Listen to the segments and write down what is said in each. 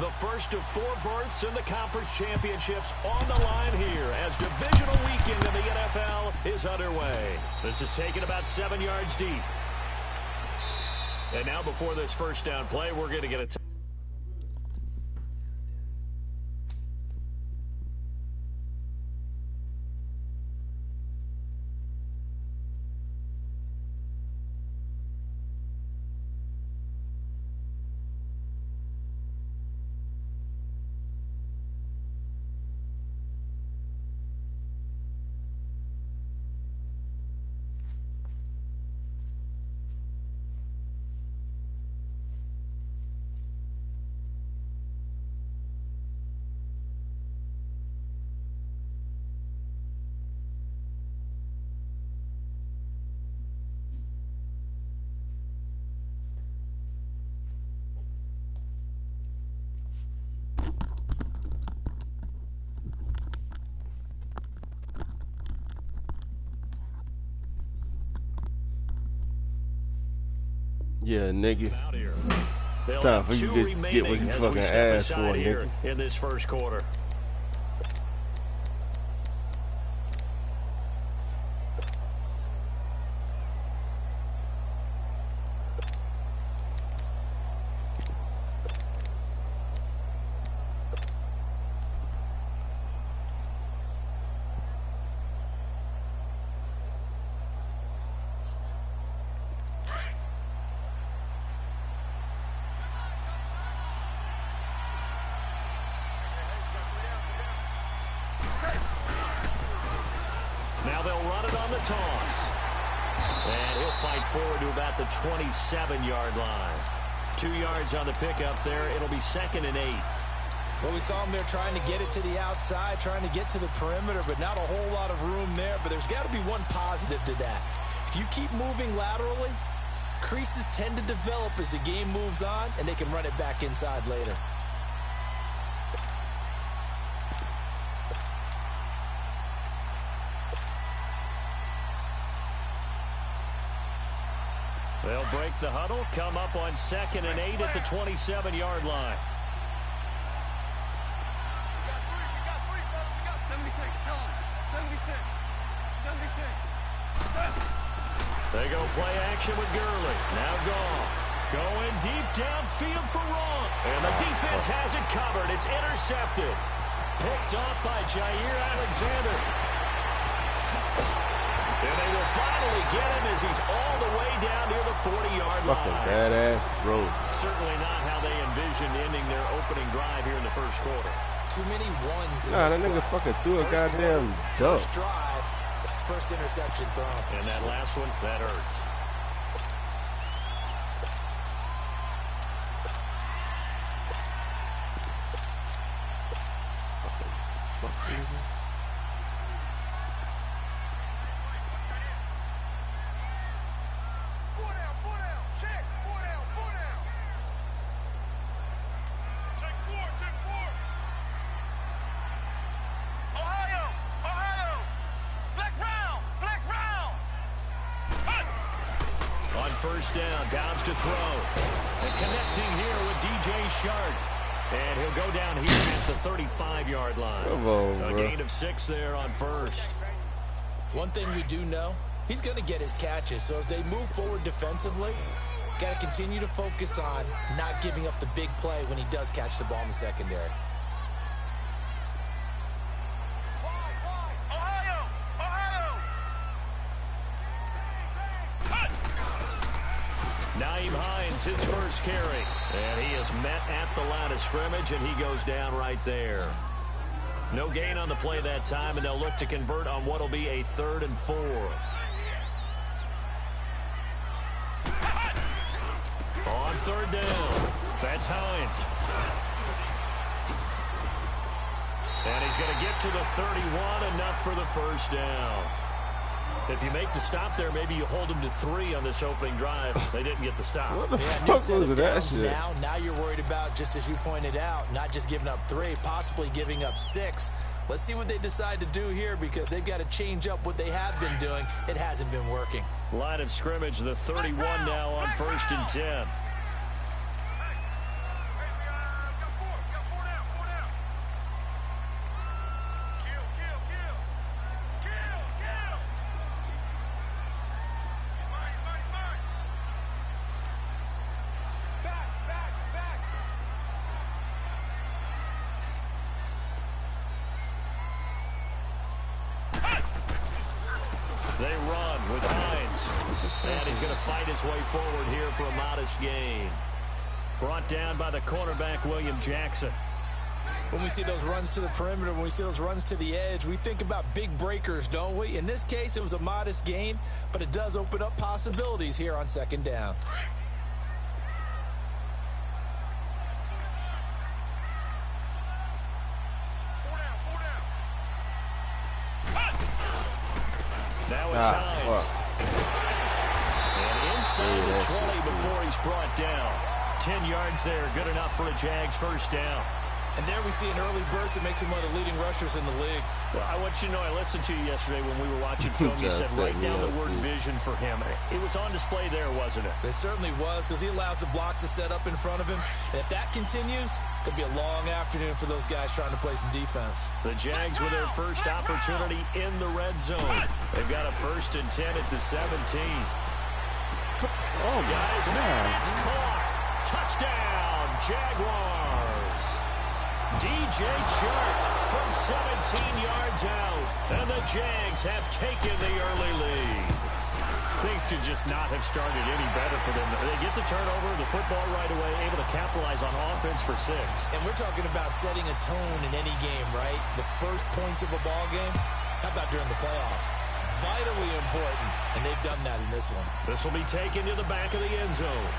The first of 4 berths in the conference championships on the line here as divisional weekend of the NFL is underway. This is taken about 7 yards deep. And now before this first down play, we're going to get a Yeah, nigga. Time for you to get what you fucking asked for, nigga. In this first quarter. Now they'll run it on the toss. And he'll fight forward to about the 27-yard line. 2 yards on the pickup there. It'll be 2nd and 8. Well, we saw him there trying to get it to the outside, trying to get to the perimeter, but not a whole lot of room there. But there's got to be one positive to that. If you keep moving laterally, creases tend to develop as the game moves on, and they can run it back inside later. They'll break the huddle, come up on 2nd and 8 at the 27-yard line. They go play action with Gurley. Now Goff going deep downfield for Ron. And the defense has it covered. It's intercepted. Picked off by Jair Alexander. And they will finally get him as he's all the way down near the 40-yard line. Fucking badass throw. Certainly not how they envisioned ending their opening drive here in the first quarter. Too many ones in Nah, this that nigga play. fucking threw a goddamn dunk. First drive, first interception thrown. And that last one, that hurts. First down, Dobbs to throw. And connecting here with DJ Shark. And he'll go down here at the 35-yard line. Come on, a bro. gain of 6 there on first. One thing we do know, he's going to get his catches. So as they move forward defensively, got to continue to focus on not giving up the big play when he does catch the ball in the secondary. His first carry, and he is met at the line of scrimmage, and he goes down right there. No gain on the play that time, and they'll look to convert on what will be a 3rd and 4. On 3rd down, that's Hines. And he's going to get to the 31, enough for the first down. If you make the stop there, maybe you hold them to 3 on this opening drive. They didn't get the stop. What the fuck was that shit? Now you're worried about, just as you pointed out, not just giving up 3, possibly giving up 6. Let's see what they decide to do here, because they've got to change up what they have been doing. It hasn't been working. Line of scrimmage, the 31 now on 1st and 10. They run with Hines. And he's going to fight his way forward here for a modest gain. Brought down by the cornerback, William Jackson. When we see those runs to the perimeter, when we see those runs to the edge, we think about big breakers, don't we? In this case, it was a modest gain, but it does open up possibilities here on second down. Now it's Hines. And inside the 20 before he's brought down. 10 yards there, good enough for a Jags first down. And there we see an early burst that makes him one of the leading rushers in the league. Well, I want you to know, I listened to you yesterday when we were watching film. You said write down the word vision for him. It was on display there, wasn't it? It certainly was, because he allows the blocks to set up in front of him. And if that continues, it could be a long afternoon for those guys trying to play some defense. The Jags with their first opportunity in the red zone. They've got a 1st and 10 at the 17. Oh, guys, it's caught. Touchdown, Jaguars. DJ Chark from 17 yards out. And the Jags have taken the early lead. Things could just not have started any better for them. They get the turnover, the football right away, able to capitalize on offense for 6. And we're talking about setting a tone in any game, right? The first points of a ball game. How about during the playoffs? Vitally important, and they've done that in this one. This will be taken to the back of the end zone.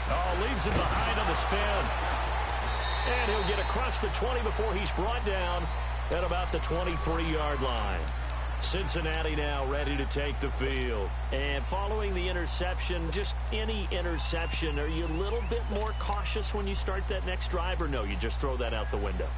Oh, leaves him behind on the spin. And he'll get across the 20 before he's brought down at about the 23-yard line. Cincinnati now ready to take the field. And following the interception, just any interception, are you a little bit more cautious when you start that next drive, or no, you just throw that out the window?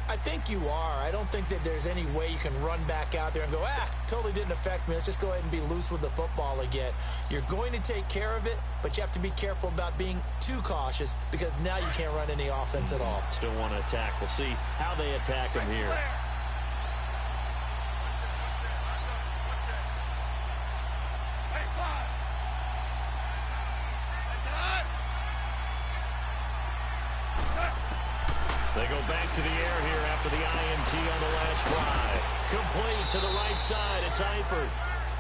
I think you are. I don't think that there's any way you can run back out there and go, totally didn't affect me. Let's just go ahead and be loose with the football again. You're going to take care of it, but you have to be careful about being too cautious, because now you can't run any offense at all. Still want to attack. We'll see how they attack him here. They go back to the air here after the INT on the last drive. Complete to the right side. It's Eifert.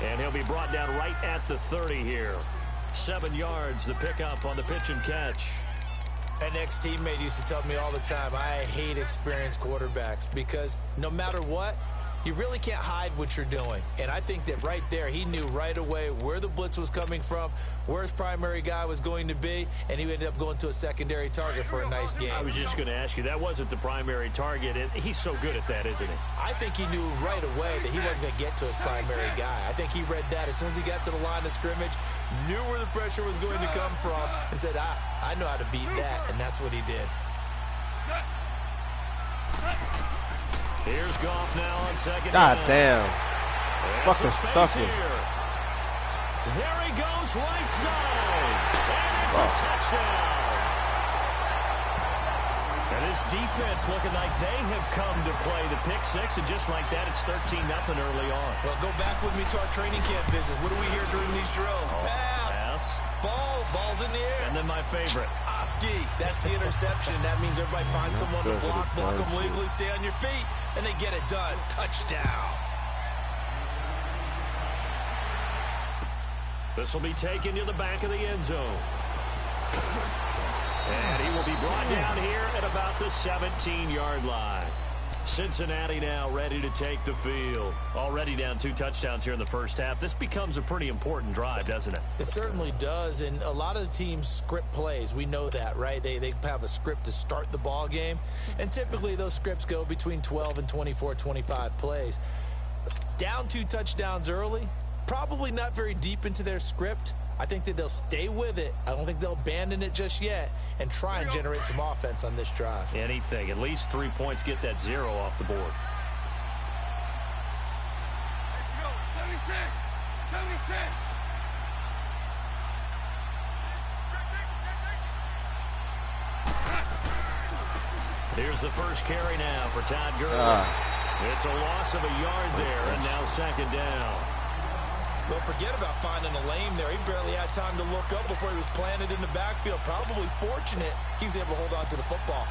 And he'll be brought down right at the 30 here. 7 yards, the pickup on the pitch and catch. An ex-teammate used to tell me all the time, I hate experienced quarterbacks, because no matter what, you really can't hide what you're doing. And I think that right there, he knew right away where the blitz was coming from, where his primary guy was going to be, and he ended up going to a secondary target for a nice game. I was just going to ask you, that wasn't the primary target, and he's so good at that, isn't he? I think he knew right away that he wasn't going to get to his primary guy. I think he read that as soon as he got to the line of scrimmage, knew where the pressure was going to come from, and said, I know how to beat that, and that's what he did. Here's Goff now on second God down. damn. Fucking sucker. There he goes, right side. And it's a touchdown. And this defense looking like they have come to play the pick six, and just like that, it's 13-0 early on. Well, go back with me to our training camp visit. What do we hear during these drills? Pass. Ball's in the air. And then my favorite. Oski. That's the interception. That means everybody finds someone to block them legally, stay on your feet, and they get it done. Touchdown. This will be taken to the back of the end zone. And he will be brought down here at about the 17-yard line. Cincinnati now ready to take the field. Already down 2 touchdowns here in the first half. This becomes a pretty important drive, doesn't it? It certainly does, and a lot of the teams script plays. We know that, right? They have a script to start the ball game, and typically those scripts go between 12 and 24, 25 plays. Down 2 touchdowns early, probably not very deep into their script. I think that they'll stay with it. I don't think they'll abandon it just yet and try and generate some offense on this drive. Anything. At least 3 points, get that 0 off the board. 76. Here's the first carry now for Todd Gurley. It's a loss of a yard there, and now second down. Well, forget about finding a lane there. He barely had time to look up before he was planted in the backfield. Probably fortunate he was able to hold on to the football.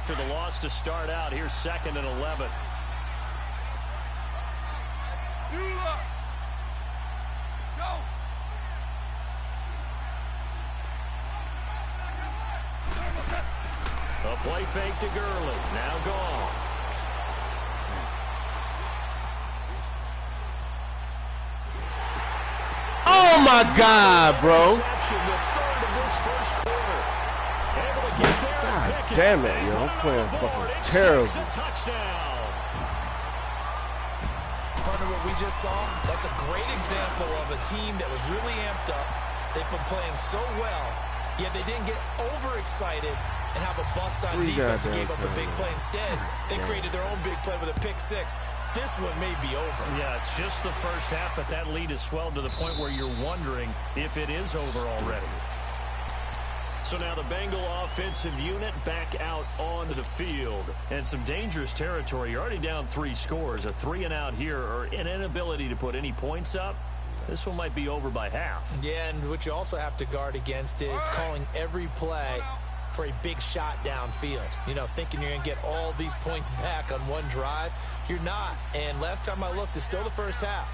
after the loss to start out. Here's 2nd and 11. A play fake to Gurley. Now gone. Oh, my God, bro. The third of this first quarter. Able to get there and God pick it. damn it, yo. I'm playing fucking terrible. Touchdown. Partner, what we just saw, that's a great example of a team that was really amped up. They've been playing so well, yet they didn't get overexcited and have a bust on defense and gave up a big play. Instead, they created their own big play with a pick six. This one may be over. Yeah, it's just the first half, but that lead has swelled to the point where you're wondering if it is over already. So now the Bengal offensive unit back out onto the field. And some dangerous territory. You're already down 3 scores. A 3-and-out here or an inability to put any points up. This one might be over by half. Yeah, and what you also have to guard against is calling every play for a big shot downfield. You know, thinking you're going to get all these points back on one drive. You're not. And last time I looked, it's still the first half.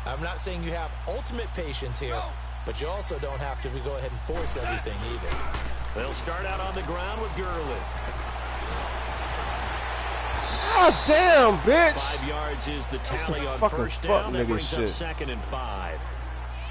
I'm not saying you have ultimate patience here, but you also don't have to go ahead and force everything either. They'll start out on the ground with Gurley. God damn, bitch. 5 yards is the tally on first down. That brings up 2nd and 5.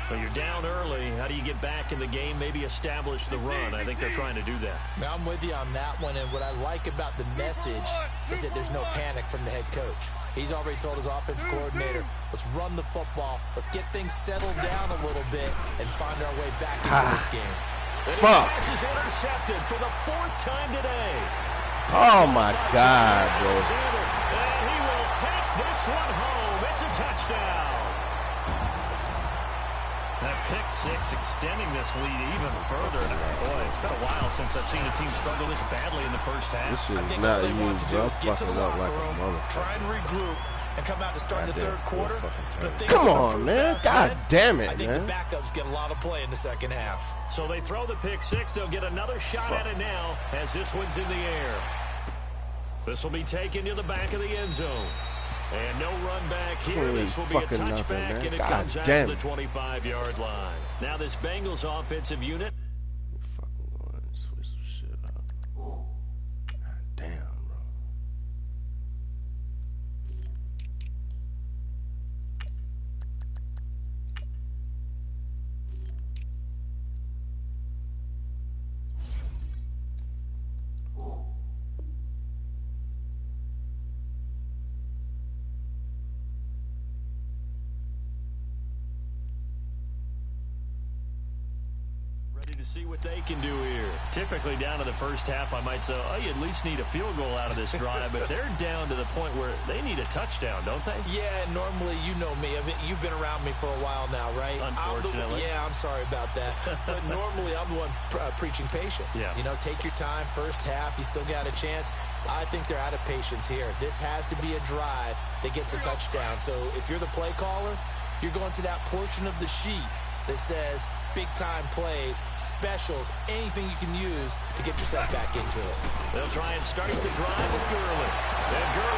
But you're down early. How do you get back in the game? Maybe establish the run. I think they're trying to do that. Now, I'm with you on that one, and what I like about the message is that there's no panic from the head coach. He's already told his offensive coordinator, let's run the football, let's get things settled down a little bit and find our way back into this game. Fuck. Pass is intercepted for the 4th time today. Oh, my God, bro. And he will take this one home. It's a touchdown. That pick six extending this lead even further. Boy, it's been a while since I've seen a team struggle this badly in the first half. This shit is not easy, bro. I'm fucking up like a motherfucker. Try and regroup and come out to start the third quarter. Come on, man. God damn it, I think man. the backups get a lot of play in the second half. So they throw the pick six. They'll get another shot at it now as this one's in the air. This will be taken to the back of the end zone. And no run back here. This will be a touchback, and it comes out to the 25-yard line. Now this Bengals offensive unit. Fucking go ahead and switch some shit up. God damn, bro. To see what they can do here. Typically down to the first half, I might say, oh, you at least need a field goal out of this drive, but they're down to the point where they need a touchdown, don't they? Yeah, normally, you know me. I mean, you've been around me for a while now, right? Unfortunately. I'm sorry about that. But normally, I'm the one preaching patience. Yeah. You know, take your time. First half, you still got a chance. I think they're out of patience here. This has to be a drive that gets a touchdown. So if you're the play caller, you're going to that portion of the sheet that says big-time plays, specials, anything you can use to get yourself back into it. They'll try and start the drive with Gurley.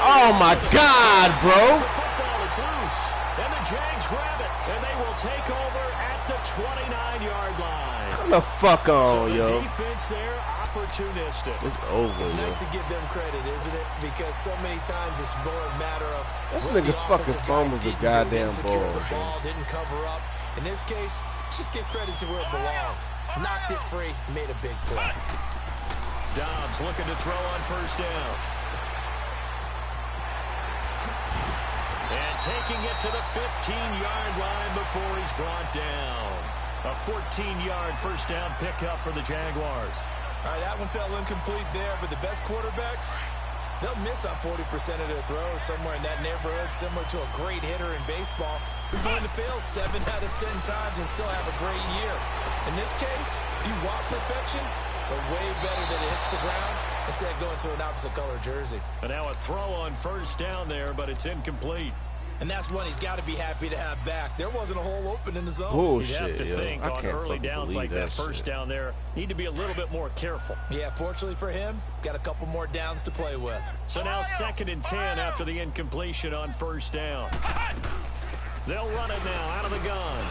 Oh, my God, bro. The football is loose, and the Jags grab it, and they will take over at the 29-yard line. Come the fuck on, so the yo. defense there, opportunistic. It's over, It's yo. nice to give them credit, isn't it? Because so many times it's more a matter of This what nigga the fucking offensive fumbles guy the didn't do, goddamn didn't secure ball, the man. ball, didn't cover up. In this case, just give credit to where it belongs. Knocked it free, made a big play. Dobbs looking to throw on first down. And taking it to the 15-yard line before he's brought down. A 14-yard first down pickup for the Jaguars. All right, that one fell incomplete there, but the best quarterbacks, they'll miss on 40% of their throws, somewhere in that neighborhood, similar to a great hitter in baseball who's going to fail 7 out of 10 times and still have a great year. In this case, you want perfection, but way better that it hits the ground instead of going to an opposite color jersey. And now a throw on first down there, but it's incomplete. And that's one he's got to be happy to have back. There wasn't a hole open in the zone. Bullshit, You'd have to think on early downs like that first down there, need to be a little bit more careful. Yeah, fortunately for him, got a couple more downs to play with. So now 2nd and 10 after the incompletion on first down. They'll run it now out of the gun.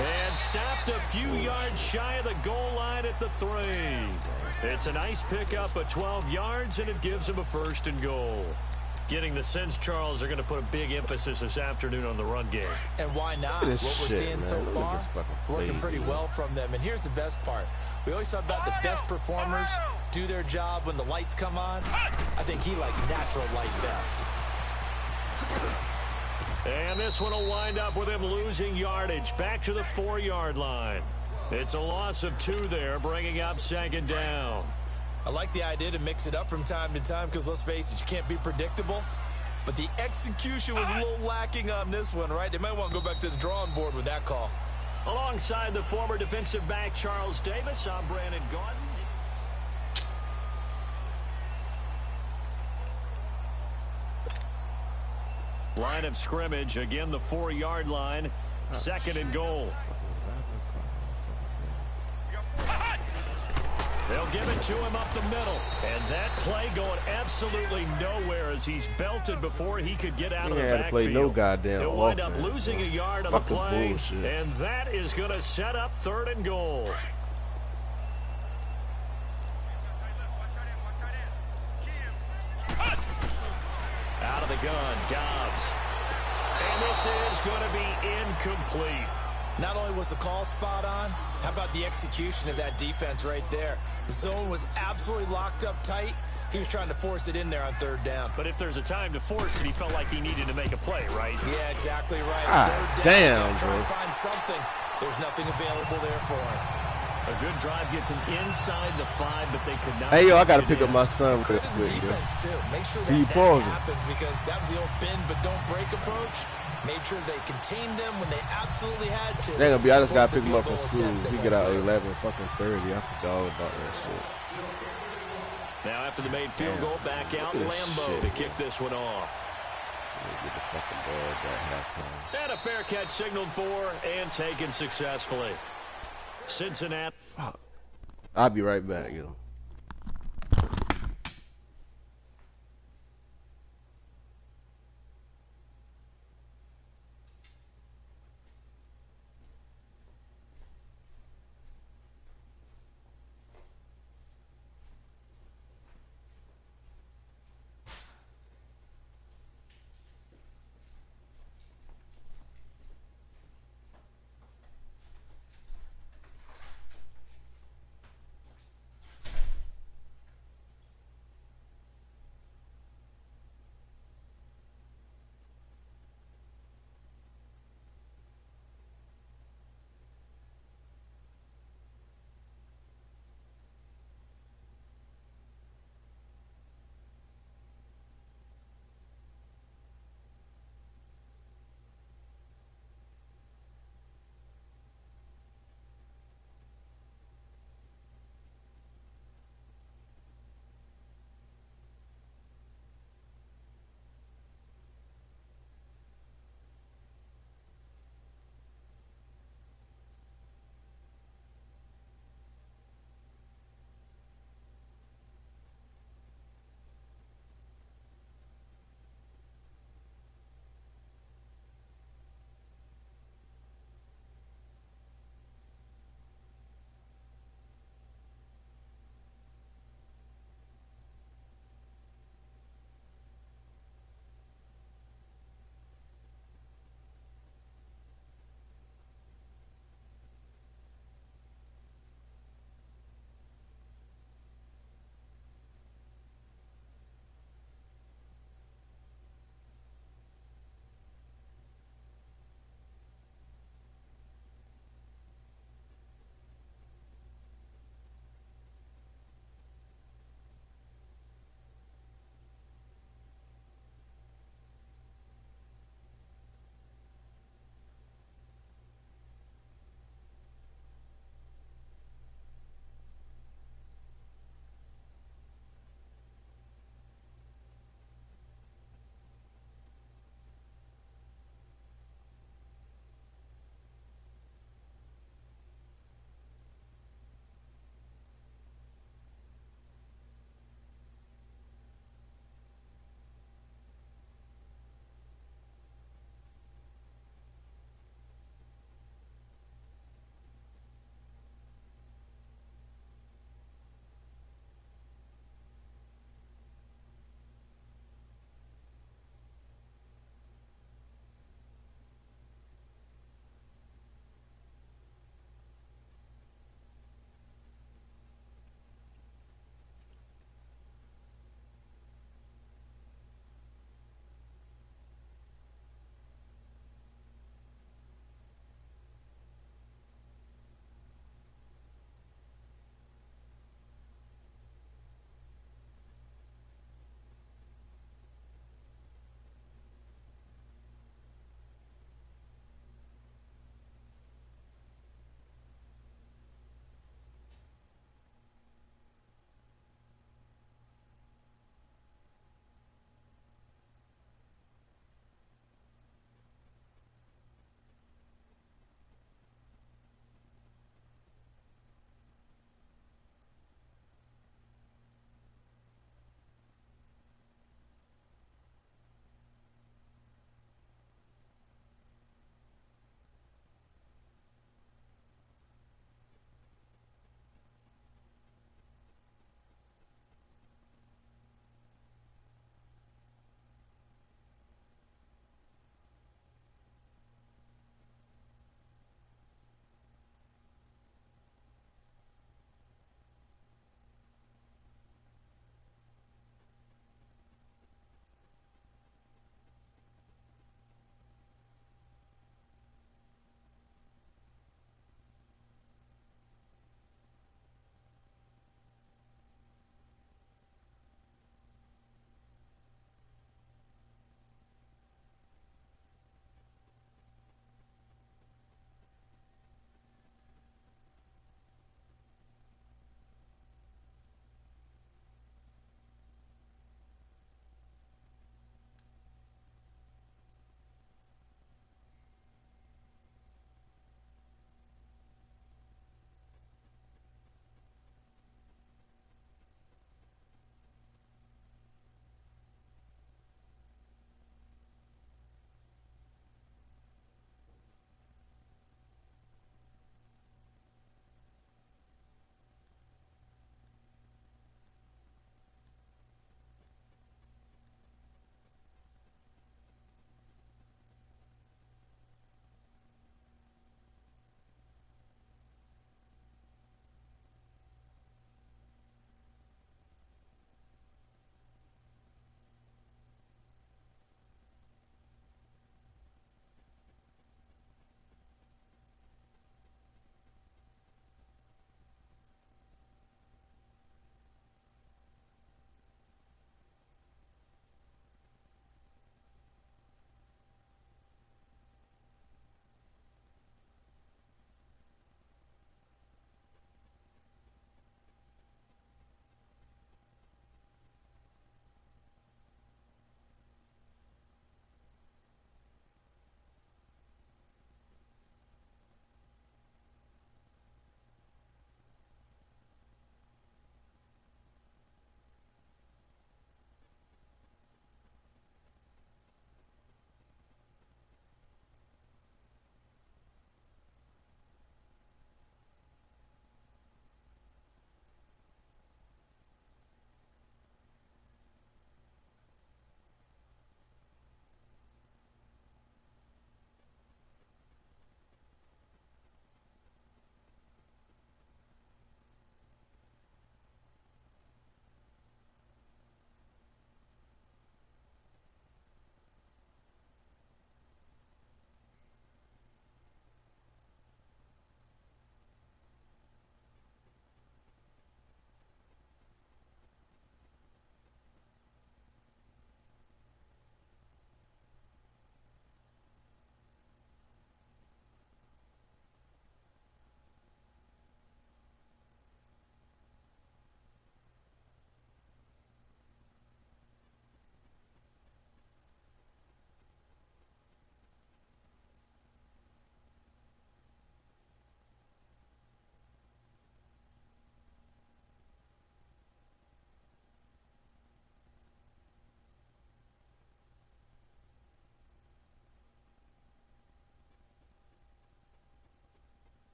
And stopped a few yards shy of the goal line at the 3. It's a nice pickup of 12 yards, and it gives him a 1st and goal. Getting the sense, Charles, are going to put a big emphasis this afternoon on the run game. And why not? What we're seeing so far, working pretty well from them. And here's the best part. We always talk about the best performers do their job when the lights come on. I think he likes natural light best. And this one will wind up with him losing yardage back to the 4-yard line. It's a loss of 2 there, bringing up 2nd down. I like the idea to mix it up from time to time because, let's face it, you can't be predictable. But the execution was a little lacking on this one, right? They might want to go back to the drawing board with that call. Alongside the former defensive back Charles Davis, I'm Brandon Gordon. Line of scrimmage, again the 4-yard line, 2nd and goal. They'll give it to him up the middle. And that play going absolutely nowhere as he's belted before he could get out of the backfield. Play no goddamn He'll wind up losing a yard on the play. Bullshit. And that is going to set up 3rd and goal. Out of the gun, Dobbs. And this is going to be incomplete. Not only was the call spot on, how about the execution of that defense right there? The zone was absolutely locked up tight. He was trying to force it in there on 3rd down. But if there's a time to force it, he felt like he needed to make a play, right? Yeah, exactly right. Ah, damn, bro. Trying to find something. There's nothing available there for him. A good drive gets him inside the 5, but they could not. Hey, yo, I got to pick up my son. Credit the defense, too. Make sure that happens because that was the old bend but don't break approach. Made sure they contained them when they absolutely had to. They're gonna be. I just gotta pick him up from school. We get out at 11:30. I forgot all about that shit. Now after the made field goal, back out Lambeau to kick this one off. Get the fucking ball back halftime. And a fair catch signaled for and taken successfully. Cincinnati. I'll be right back, yo.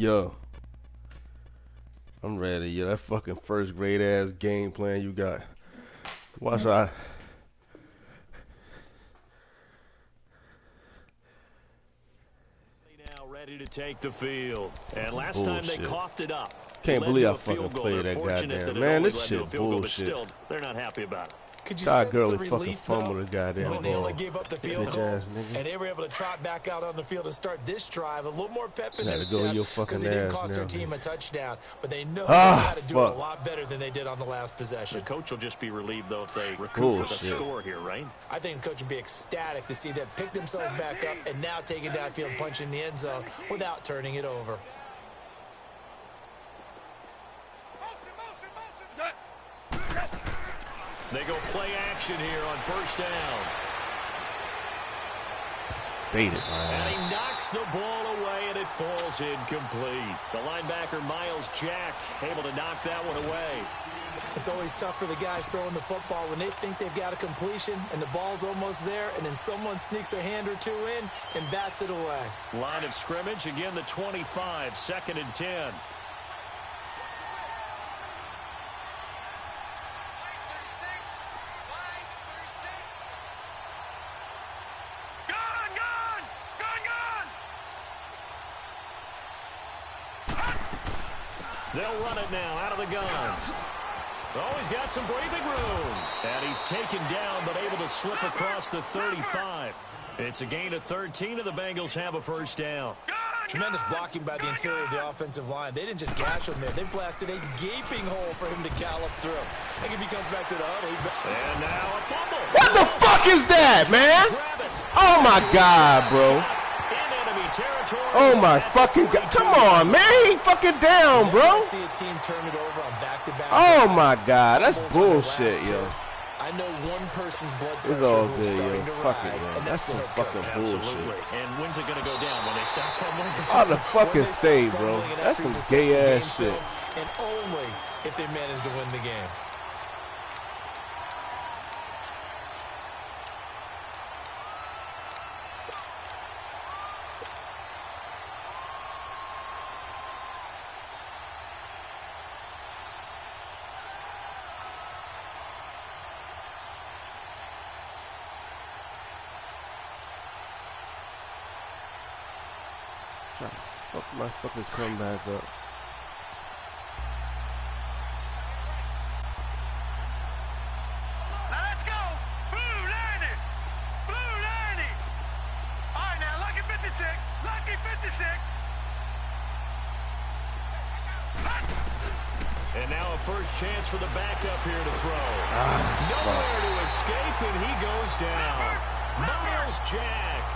Yo. I'm ready, yo. That fucking first grade ass game plan you got. Watch out. Now ready to take the field. And last time they coughed it up. Can't believe I fucking played that goddamn. Man, this shit bullshit. Still, they're not happy about it. Could you sense the relief, fucking fumble the goddamn when they only gave up the field goal, and they were able to trot back out on the field and start this drive a little more pep in their step because it didn't cost their team a touchdown, but they know how to do it a lot better than they did on the last possession. The coach will just be relieved though if they recoup with a score here, right? I think the coach would be ecstatic to see them pick themselves back up and now take it downfield and punch in the end zone without turning it over. They go play action here on first down. Baited, and he knocks the ball away, and it falls incomplete. The linebacker, Miles Jack, able to knock that one away. It's always tough for the guys throwing the football when they think they've got a completion and the ball's almost there, and then someone sneaks a hand or two in and bats it away. Line of scrimmage, again the 25, 2nd and 10. They'll run it now out of the gun. Oh, he's got some breathing room. And he's taken down, but able to slip across the 35. It's a gain of 13, and the Bengals have a first down. Tremendous blocking by the interior of the offensive line. They didn't just gash him there. They blasted a gaping hole for him to gallop through. I think if he comes back to the huddle, and now a fumble. What the fuck is that, man? Oh, my God, bro. Oh my fucking God. Come on, man. He fucking down, bro. See a team turn it over on back-to-back. Oh my God. That's bullshit, yo. I know one person's blood pressure it's all is good, starting yo. to Fuck rise, it, man. and That's some fucking bullshit. Absolutely. And when's it gonna go down? When they stop fumbling? All the fucking say, bro. That's some gay ass shit. And only if they manage to win the game. Fuck my fucking comeback up. Now let's go. Blue landed. Blue landed. All right, now lucky 56. Lucky 56. And now a first chance for the backup here to throw. Nowhere to escape, and he goes down. Miles Jack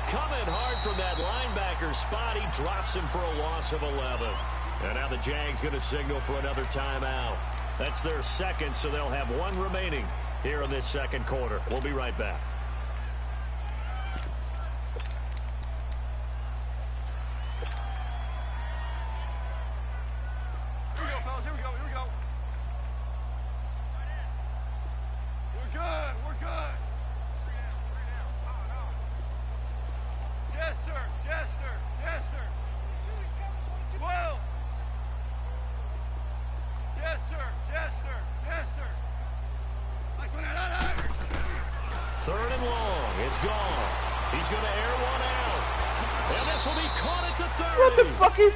coming hard from that linebacker spot. He drops him for a loss of 11. And now the Jags going to signal for another timeout. That's their second, so they'll have one remaining here in this second quarter. We'll be right back. Third and long. It's gone. He's going to air one out. And this will be caught at the 30. What the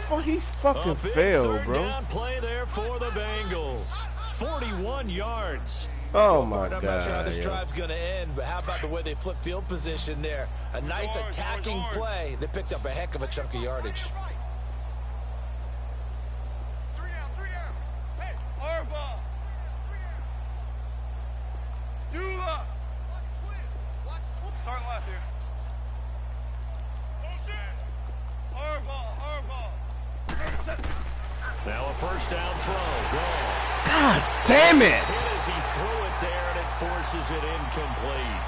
fuck? He fucking failed, bro. Down play there for the Bengals. 41 yards. Oh, my God. I'm not sure how this drive's going to end, but how about the way they flip field position there? A nice attacking play. They picked up a heck of a chunk of yardage. Now a first down throw. Gone. God damn it. As he threw it there, and it forces it incomplete.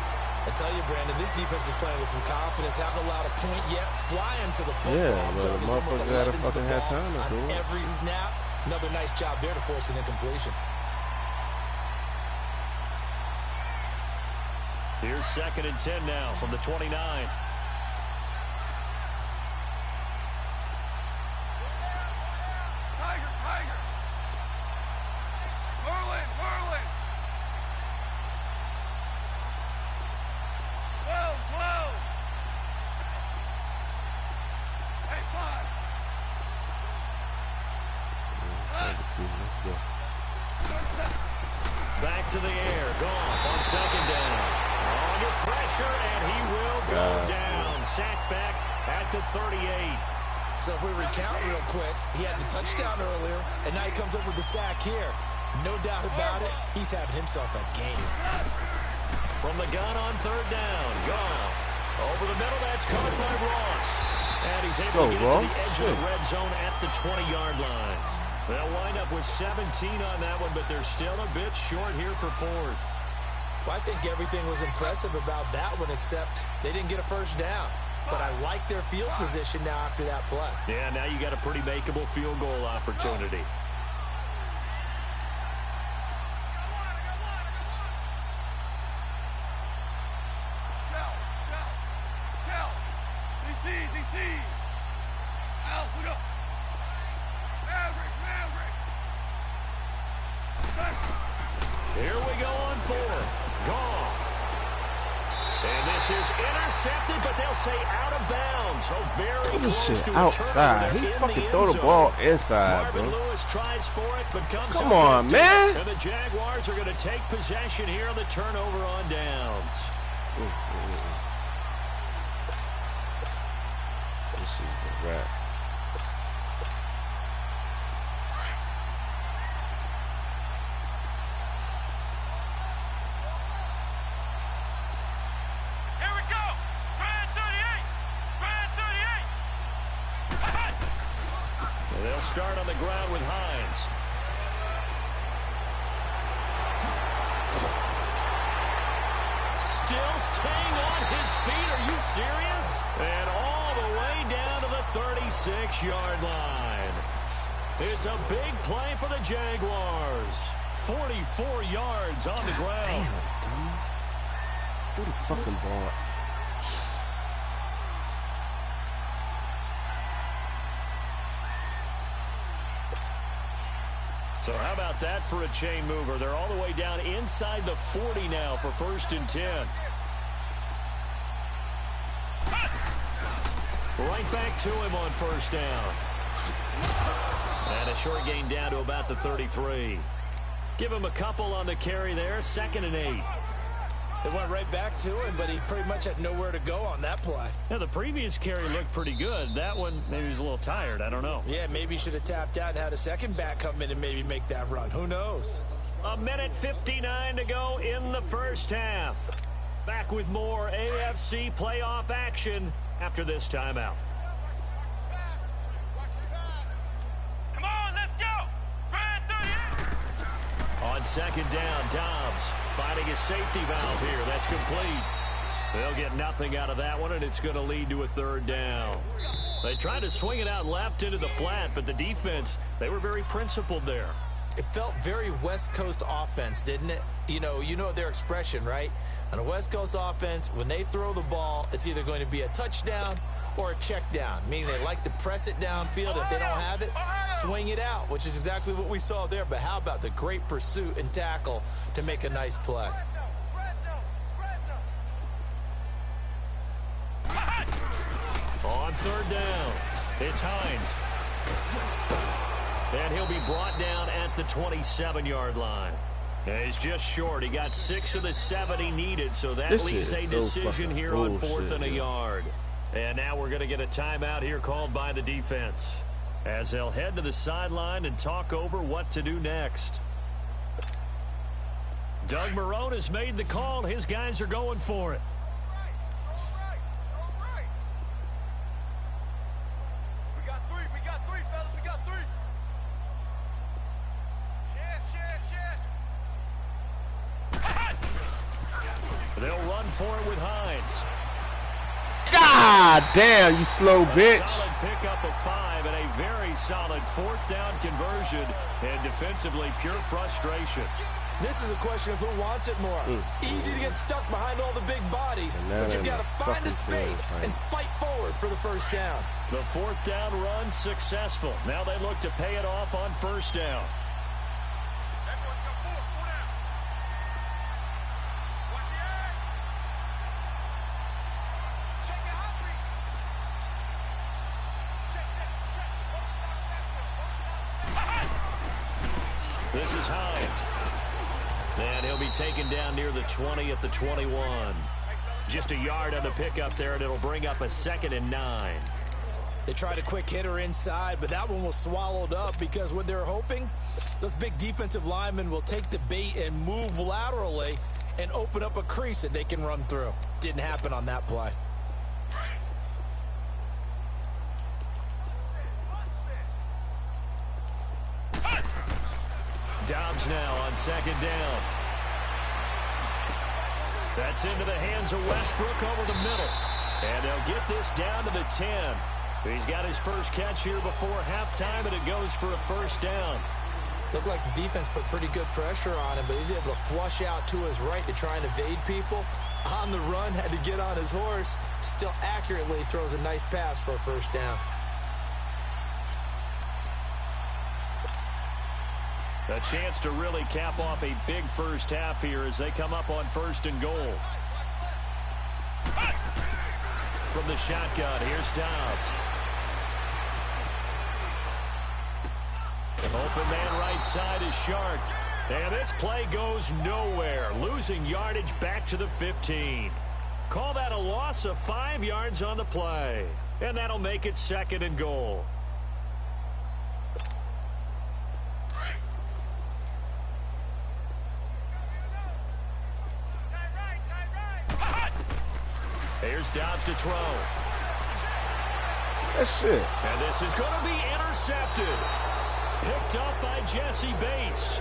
I tell you, Brandon, this defense is playing with some confidence. Haven't allowed a point yet. Flying to the football. Yeah, well, the motherfucker got a fucking half time to do it. Every snap. Another nice job there to force an incompletion. Here's 2nd and 10 now from the 29. go. Back to the air. Goff on second down. Under pressure, and he will go down. Sacked back at the 38. So if we recount real quick, he had the touchdown earlier, and now he comes up with the sack here. No doubt about it, he's having himself a game. From the gun on third down, Goff. Over the middle, that's caught by Ross. And he's able to get it to the edge of the red zone at the 20-yard line. They'll wind up with 17 on that one, but they're still a bit short here for fourth. Well, I think everything was impressive about that one, except they didn't get a first down. But I like their field position now after that play. Yeah, now you got a pretty makeable field goal opportunity. Here we go on fourth. Goff. And this is intercepted, but they'll say out of bounds. So very close to outside. He fucking throw the ball inside, bro. Lewis tries for it, but comes Come on, man. And the Jaguars are going to take possession here on the turnover on downs. This is a wrap. They'll start on the ground with Hines. Still staying on his feet. Are you serious? And all the way down to the 36-yard line. It's a big play for the Jaguars. 44 yards on the ground. Damn, dude. Throw the fucking ball. So how about that for a chain mover? They're all the way down inside the 40 now for 1st and 10. Right back to him on first down. And a short gain down to about the 33. Give him a couple on the carry there. 2nd and 8. They went right back to him, but he pretty much had nowhere to go on that play. Yeah, the previous carry looked pretty good. That one, maybe he was a little tired. I don't know. Yeah, maybe he should have tapped out and had a second back come in and maybe make that run. Who knows? A minute 59 to go in the first half. Back with more AFC playoff action after this timeout. Come on, let's go. Brad 38. On second down, Dobbs finding a safety valve here. That's complete. They'll get nothing out of that one, and it's going to lead to a 3rd down. They tried to swing it out left into the flat, but the defense, they were very principled there. It felt very West Coast offense, didn't it? You know their expression, right? On a West Coast offense, when they throw the ball, it's either going to be a touchdown or a check down, meaning they like to press it downfield. If they don't have it, swing it out, which is exactly what we saw there. But how about the great pursuit and tackle to make a nice play? On 3rd down, it's Hines. And he'll be brought down at the 27-yard line. And he's just short. He got 6 of the 7 he needed, so that leaves a decision here on 4th and a yard. And now we're going to get a timeout here called by the defense, as they'll head to the sideline and talk over what to do next. Doug Marrone has made the call. His guys are going for it. They'll run for it with Hines. God damn, you slow bitch. Solid pickup of 5 and a very solid 4th down conversion, and defensively pure frustration. This is a question of who wants it more. Easy to get stuck behind all the big bodies, but you've got to find a space and fight forward for the 1st down. The 4th down run successful. Now they look to pay it off on 1st down. This is Hines. And he'll be taken down near the 20 at the 21. Just a yard on the pickup there, and it'll bring up a 2nd and 9. They tried a quick hitter inside, but that one was swallowed up because what they're hoping, those big defensive linemen will take the bait and move laterally and open up a crease that they can run through. Didn't happen on that play. Dobbs now on 2nd down. That's into the hands of Westbrook over the middle. And they'll get this down to the 10. He's got his first catch here before halftime, and it goes for a 1st down. Looked like the defense put pretty good pressure on him, but he's able to flush out to his right to try and evade people. On the run, had to get on his horse. Still accurately throws a nice pass for a 1st down. A chance to really cap off a big first half here as they come up on 1st and goal. From the shotgun, here's Dobbs. Open man right side is Shark. And this play goes nowhere. Losing yardage back to the 15. Call that a loss of 5 yards on the play. And that'll make it 2nd and goal. Here's Dobbs to throw. That's it. And this is going to be intercepted. Picked up by Jesse Bates.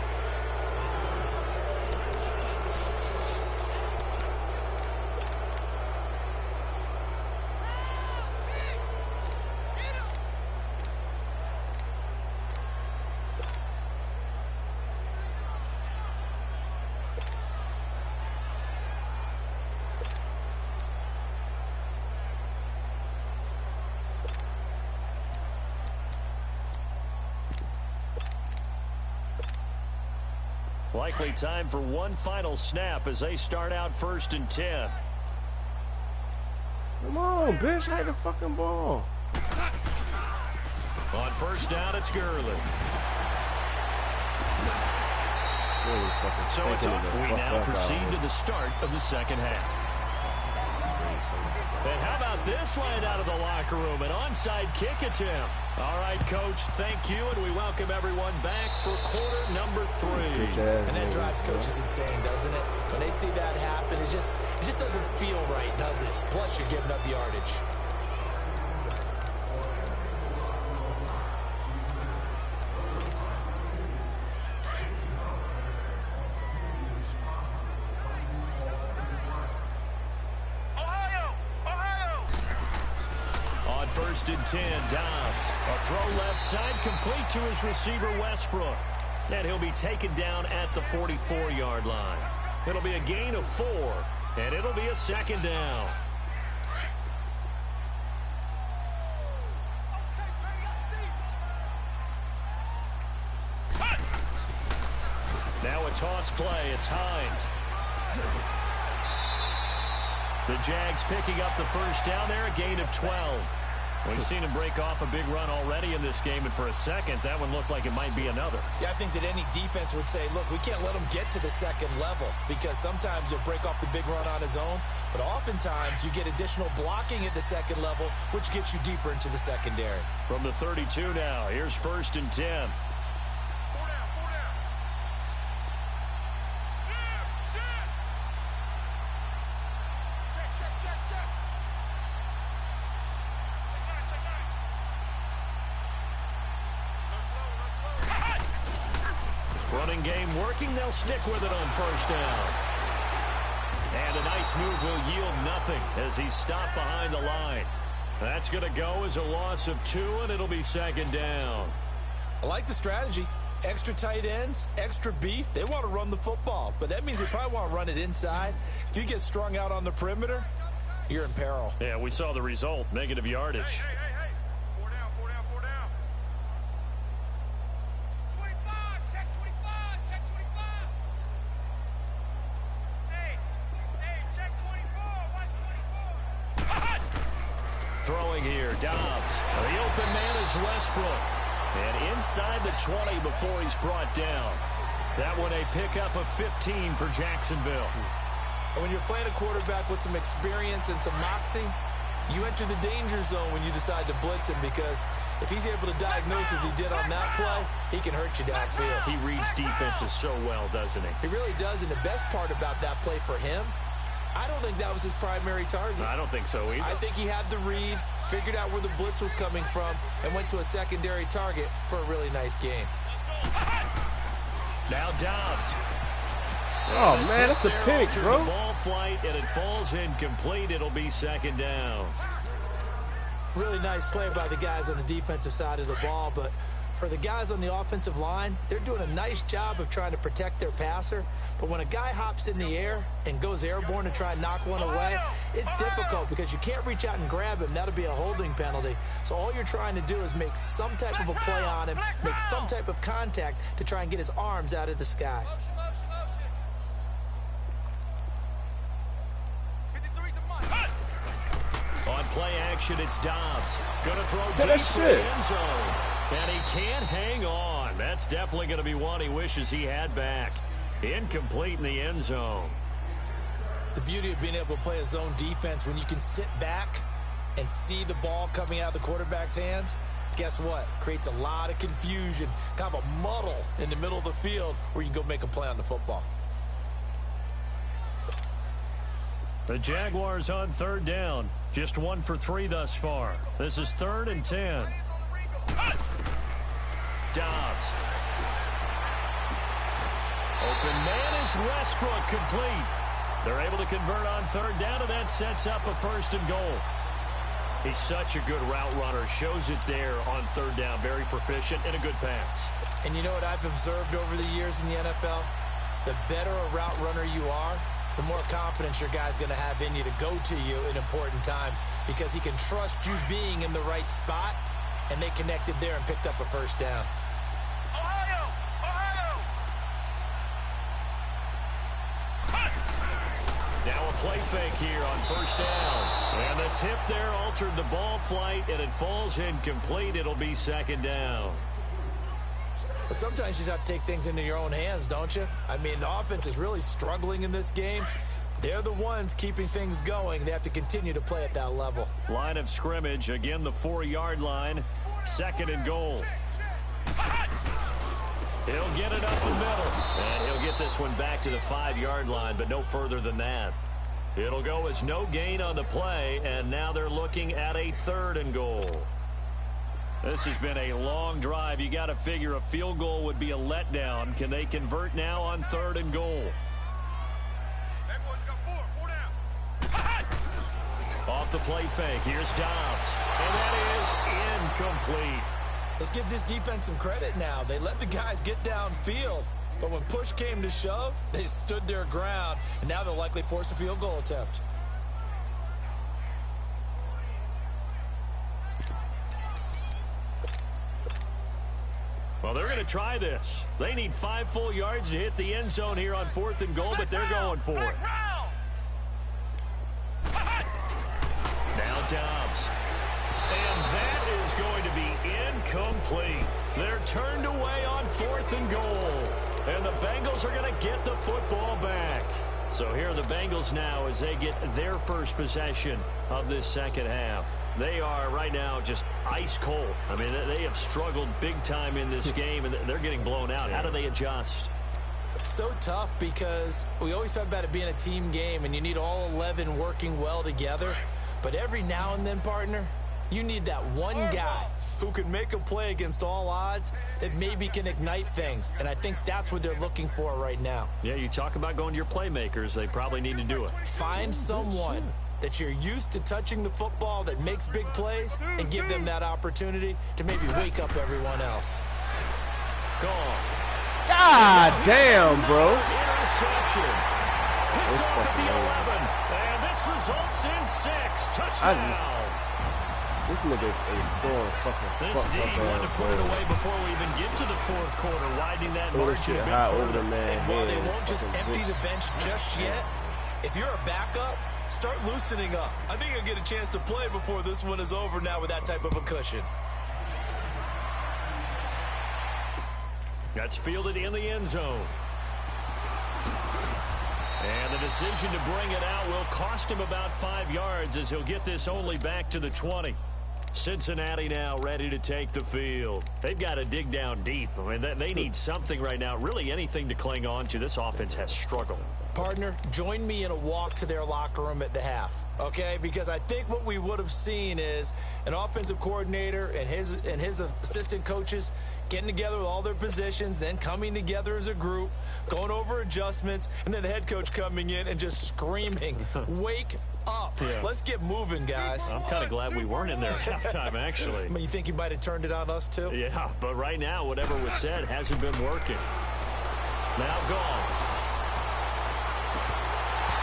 Likely time for one final snap as they start out 1st and 10. Come on, bitch. Hide the fucking ball. On 1st down, it's Gurley. So it's up. We now proceed to the start of the 2nd half. And how about this line out of the locker room? An onside kick attempt. All right, Coach, thank you, and we welcome everyone back for quarter number 3. And that drives coaches insane, doesn't it? When they see that happen, it just doesn't feel right, does it? Plus, you're giving up yardage. On 1st and 10, Dobbs. A throw left side complete to his receiver, Westbrook. And he'll be taken down at the 44-yard line. It'll be a gain of 4, and it'll be a 2nd down. Now a toss play. It's Hines. The Jags picking up the 1st down there, a gain of 12. We've seen him break off a big run already in this game, and for a second, that one looked like it might be another. Yeah, I think that any defense would say, look, we can't let him get to the 2nd level because sometimes he'll break off the big run on his own, but oftentimes you get additional blocking at the 2nd level, which gets you deeper into the secondary. From the 32 now, here's 1st and 10. Running game working. They'll stick with it on 1st down. And a nice move will yield nothing as he's stopped behind the line. That's going to go as a loss of 2, and it'll be 2nd down. I like the strategy. Extra tight ends, extra beef. They want to run the football, but that means they probably want to run it inside. If you get strung out on the perimeter, you're in peril. Yeah, we saw the result. Negative yardage. Hey. 4 down. 25, check 25, check 25. Hey, check 24, watch 24. Throwing here, Dobbs. The open man is Westbrook. And inside the 20 before he's brought down. That one a pickup of 15 for Jacksonville. And when you're playing a quarterback with some experience and some moxie, you enter the danger zone when you decide to blitz him, because if he's able to diagnose as he did on that play, he can hurt you downfield. He reads defenses so well, doesn't he? He really does, and the best part about that play for him, I don't think that was his primary target. I don't think so either. I think he had the read, figured out where the blitz was coming from, and went to a secondary target for a really nice game. Now Dobbs. Oh, man, that's a pick, bro. The ball flight, and it falls incomplete. It'll be second down. Really nice play by the guys on the defensive side of the ball, but for the guys on the offensive line, they're doing a nice job of trying to protect their passer. But when a guy hops in the air and goes airborne to try and knock one away, it's difficult because you can't reach out and grab him. That'll be a holding penalty. So all you're trying to do is make some type of a play on him, make some type of contact to try and get his arms out of the sky. On play action, it's Dobbs. Gonna throw deep for the end zone. And he can't hang on. That's definitely going to be one he wishes he had back. Incomplete in the end zone. The beauty of being able to play a zone defense, when you can sit back and see the ball coming out of the quarterback's hands, guess what? Creates a lot of confusion, kind of a muddle in the middle of the field where you can go make a play on the football. The Jaguars on third down. Just 1 for 3 thus far. This is 3rd and 10. Dobbs. Open man is Westbrook, complete. They're able to convert on third down, and that sets up a 1st and goal. He's such a good route runner. Shows it there on third down. Very proficient and a good pass. And you know what I've observed over the years in the NFL? The better a route runner you are, the more confidence your guy's going to have in you to go to you in important times, because he can trust you being in the right spot, and they connected there and picked up a 1st down. Now a play fake here on 1st down. And the tip there altered the ball flight, and it falls incomplete. It'll be 2nd down. But sometimes you just have to take things into your own hands, don't you? I mean, the offense is really struggling in this game. They're the ones keeping things going. They have to continue to play at that level. Line of scrimmage, again the 4-yard line. 2nd and goal. He'll get it up the middle. And he'll get this one back to the 5-yard line, but no further than that. It'll go as no gain on the play, and now they're looking at a 3rd and goal. This has been a long drive. You got to figure a field goal would be a letdown. Can they convert now on 3rd and goal? Off the play fake, here's Dobbs. And that is incomplete. Let's give this defense some credit now. They let the guys get downfield, but when push came to shove, they stood their ground, and now they'll likely force a field goal attempt. Well, they're going to try this. They need 5 full yards to hit the end zone here on 4th and goal, but they're going for it. Now Dobbs. And that is going to be incomplete. They're turned away on 4th and goal. And the Bengals are going to get the football back. So here are the Bengals now as they get their first possession of this second half. They are right now just ice cold. I mean, they have struggled big time in this game, and they're getting blown out. How do they adjust? So tough, because we always talk about it being a team game, and you need all 11 working well together. But every now and then, partner, you need that one guy who can make a play against all odds that maybe can ignite things. And I think that's what they're looking for right now. Yeah, you talk about going to your playmakers. They probably need to do it. Find someone that you're used to touching the football that makes big plays and give them that opportunity to maybe wake up everyone else. Gone. God damn, bro. Interception. Picked off at the 11. And this results in 6. Touchdown. This nigga is throwing fucking This D wanted to put it away before we even get to the 4th quarter, widening that margin a bit further. And while they won't just empty the bench just yet, if you're a backup, start loosening up. I think you'll get a chance to play before this one is over now with that type of a cushion. That's fielded in the end zone. And the decision to bring it out will cost him about 5 yards as he'll get this only back to the 20. Cincinnati now ready to take the field. They've got to dig down deep. I mean, they need something right now, really anything to cling on to. This offense has struggled. Partner, join me in a walk to their locker room at the half, okay? Because I think what we would have seen is an offensive coordinator and his assistant coaches getting together with all their positions, then coming together as a group, going over adjustments, and then the head coach coming in and just screaming, wake up. Yeah. Let's get moving, guys. I'm kind of glad we weren't in there at halftime, actually. I mean, you think you might have turned it on us, too? Yeah, but right now, whatever was said hasn't been working. Now gone.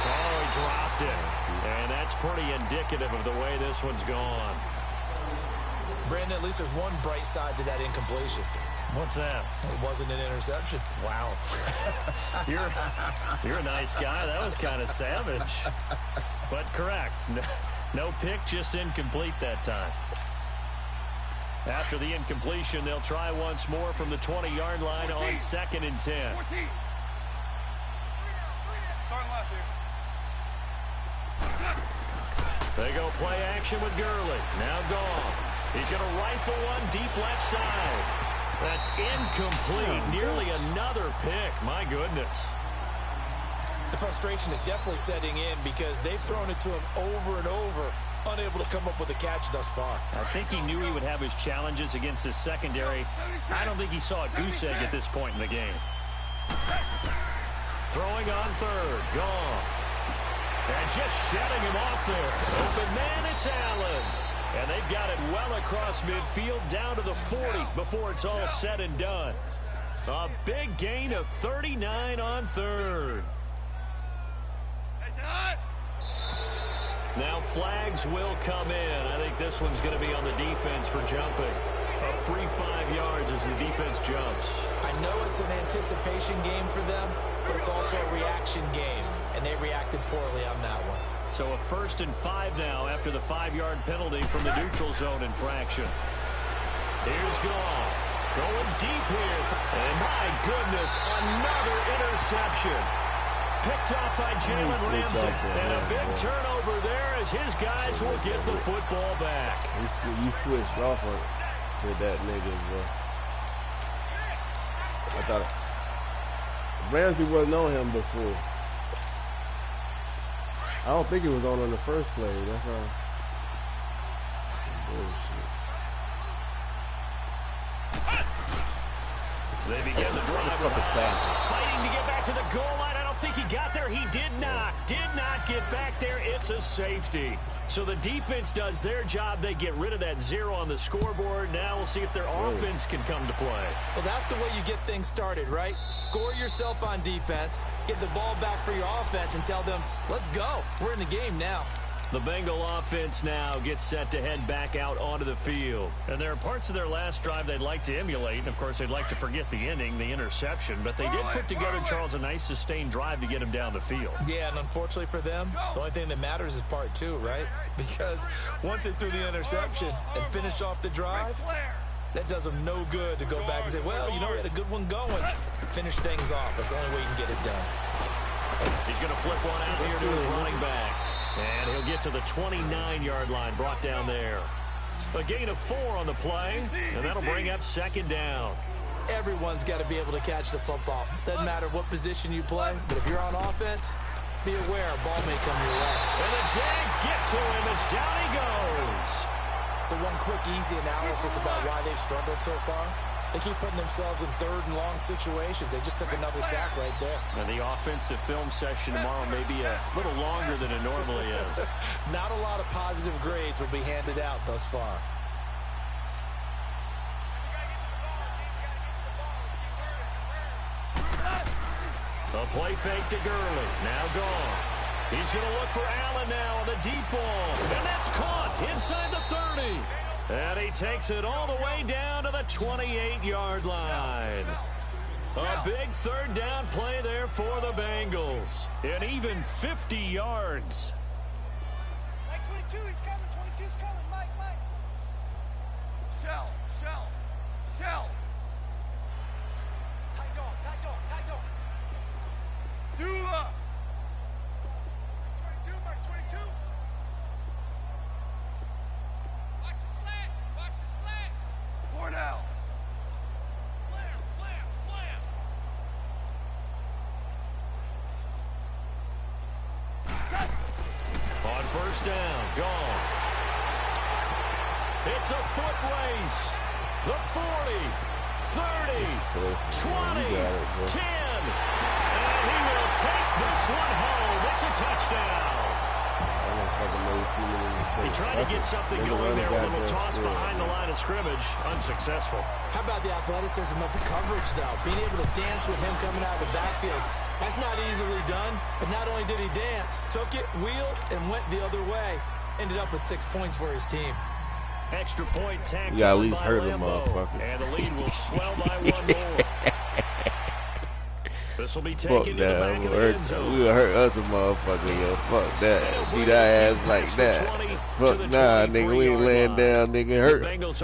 Oh, he dropped it. And that's pretty indicative of the way this one's gone. Brandon, at least there's one bright side to that incompletion. What's that? It wasn't an interception. Wow. You're a nice guy. That was kind of savage. But correct. No pick, just incomplete that time. After the incompletion, they'll try once more from the 20-yard line 14. On 2nd and 10. 14. Start left here. They go play action with Gurley. Now gone. He's going to rifle one deep left side. That's incomplete. Nearly another pick. My goodness. The frustration is definitely setting in because they've thrown it to him over and over, unable to come up with a catch thus far. I think he knew he would have his challenges against his secondary. I don't think he saw a goose egg at this point in the game. Throwing on 3rd. Gone. And just shutting him off there. Open man, it's Allen. And they've got it well across midfield down to the 40 before it's all said and done. A big gain of 39 on 3rd. Now flags will come in. I think this one's going to be on the defense for jumping. A free 5 yards as the defense jumps. I know it's an anticipation game for them, but it's also a reaction game, and they reacted poorly on that one. So a 1st and 5 now after the 5-yard penalty from the neutral zone infraction. Here's Goff. Going deep here. And my goodness, another interception. Picked off by Jalen Ramsey. And a big turnover there as his guys will get the football back. You switched off to that nigga as well. I thought Ramsey wasn't on him before. I don't think he was on the first play. That's all. They begin the drive with fighting to get back to the goal line. I don't think he got there. He did not get back there. It's a safety. So the defense does their job. They get rid of that 0 on the scoreboard. Now we'll see if their offense can come to play. Well, that's the way you get things started, right? Score yourself on defense, get the ball back for your offense, and tell them, let's go. We're in the game now. The Bengal offense now gets set to head back out onto the field. And there are parts of their last drive they'd like to emulate. And, of course, they'd like to forget the inning, the interception. But they did put together, Charles, a nice sustained drive to get him down the field. Yeah, and unfortunately for them, the only thing that matters is part 2, right? Because once they threw the interception and finished off the drive, that does them no good to go back and say, well, you know, we had a good one going. Finish things off. That's the only way you can get it done. He's going to flip one out here to his running back. And he'll get to the 29-yard line, brought down there. A gain of 4 on the play, and that'll bring up 2nd down. Everyone's got to be able to catch the football. Doesn't matter what position you play, but if you're on offense, be aware a ball may come your way. And the Jags get to him as down he goes. So one quick, easy analysis about why they've struggled so far. They keep putting themselves in 3rd and long situations. They just took another sack right there. And the offensive film session tomorrow may be a little longer than it normally is. Not a lot of positive grades will be handed out thus far. A play fake to Gurley. Now gone. He's going to look for Allen now on the deep ball. And that's caught inside the 30. And he takes it all the way down to the 28-yard line. A big 3rd down play there for the Bengals. And even 50 yards. Mike 22, he's coming. 22's coming. Mike. Shell. first down. Gone. It's a foot race. The 40, 30, 20, 10. And he will take this one home. It's a touchdown. He tried to get something going there with a little toss behind the line of scrimmage. Unsuccessful. How about the athleticism of the coverage, though? Being able to dance with him coming out of the backfield. That's not easily done. But not only did he dance, took it, wheeled, and went the other way. Ended up with 6 points for his team. Extra point tacked at on least by hurt him, Lambeau. motherfucker. And the lead will swell by one more. This will be taken to the back of the end zone. We'll hurt us a motherfucker, yo. Fuck that. Beat our ass like that. Fuck nah, nigga. We ain't laying down, nigga.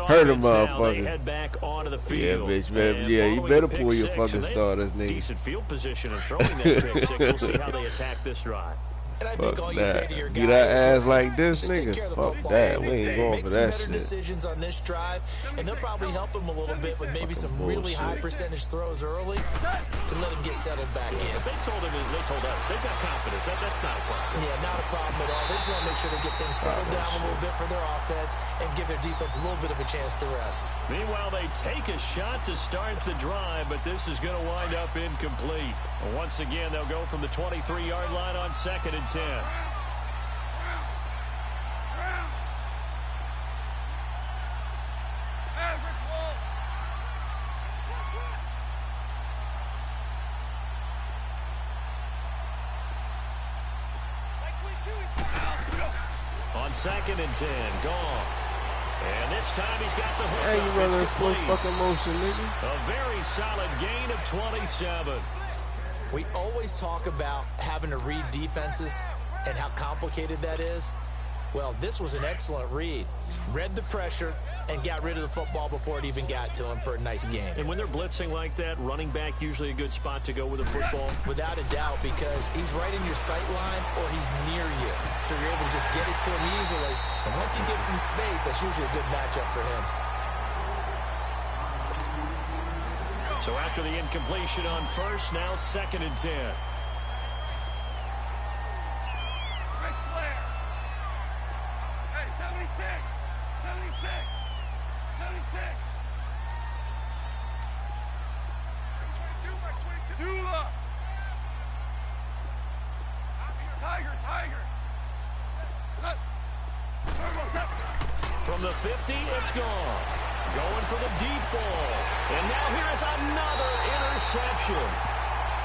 Hurt a motherfucker. Head back onto the field. Yeah, bitch, man. Yeah, you better pull your fucking starters, nigga. Decent field position and throwing that pick six. We'll see how they attack this drive. And I think all you say to your guys beat our ass like this, just take nigga. care of the Fuck football. that. We ain't going Make for some that better shit. decisions on this drive, and they'll probably help him a little bit with maybe some really high percentage throws early to let him get settled back in. They told us they've got confidence. That's not a problem. Yeah, not a problem at all. They just want to make sure they get things settled down a little bit for their offense and give their defense a little bit of a chance to rest. Meanwhile, they take a shot to start the drive, but this is going to wind up incomplete. Once again, they'll go from the 23-yard line on 2nd and 10. On 2nd and 10, Goff. And this time he's got the hook. Hey, you running a slow fucking motion, nigga. A very solid gain of 27. We always talk about having to read defenses and how complicated that is. Well, this was an excellent read. Read the pressure and got rid of the football before it even got to him for a nice game. And when they're blitzing like that, running back usually a good spot to go with the football. Without a doubt, because he's right in your sight line or he's near you. So you're able to just get it to him easily. And once he gets in space, that's usually a good matchup for him. So after the incompletion on first, now 2nd and 10. From the 50, it's Goff. Going for the deep ball. And now here is another interception.